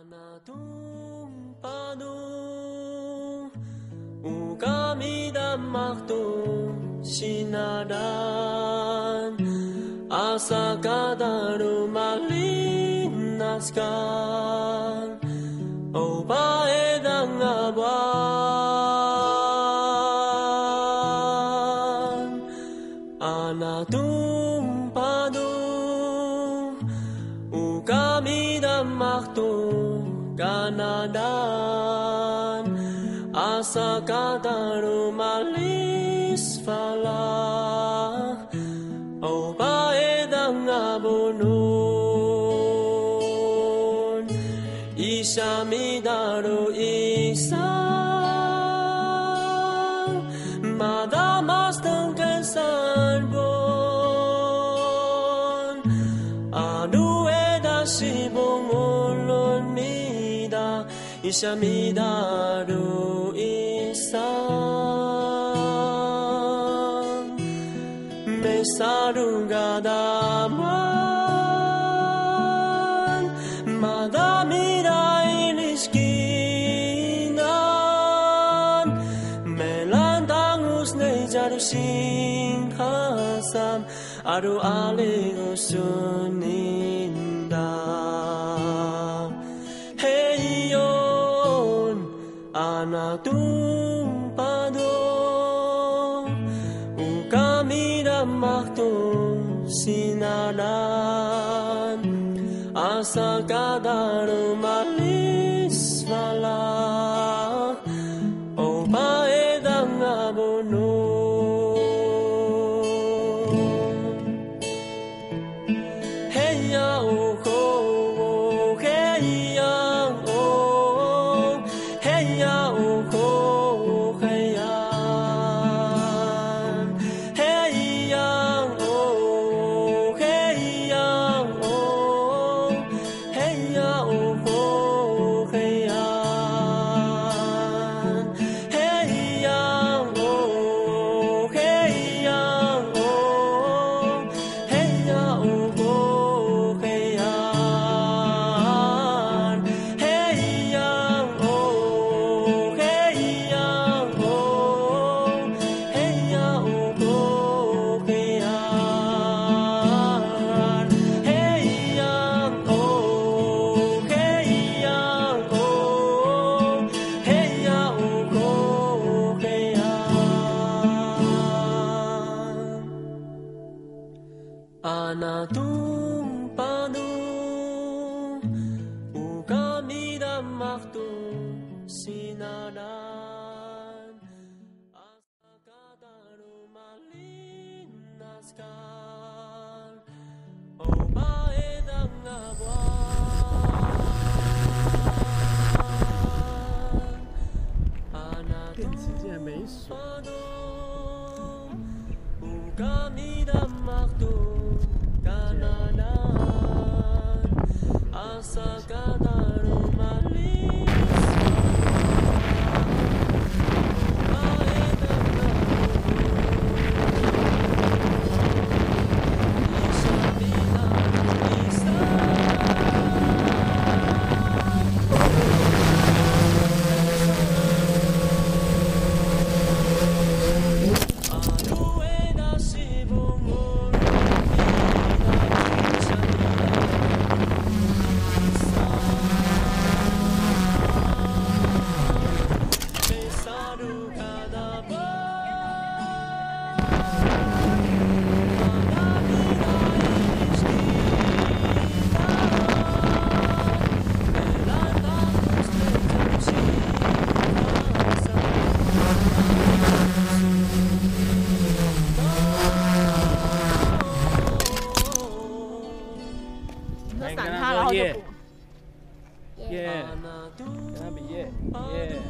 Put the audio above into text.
Padu kami damak tu sinadan asa kadaru malinaskan o paedang abuan anatung padu kami damak tu kanadan asa kadaru malis falah o paedang abunun isamidaru isang madamas tengkan sarbon anu edasibong ulun mida isamidaru isang mesaruga daman madamira iliskinan melantang usnei jaru singhasam aru ale usuninda heyon anatung pado kami damak tu sinadan asa kadaru malis falah o paedang abunun heya o ko heya o heya o ko heya Anatung padu kami damak tu sinadan asa kadaru malinaskan o paedang abuan anatung padu kami damak tu kanadan asa kadaru malis Yeah. Can I be yeah? Yeah.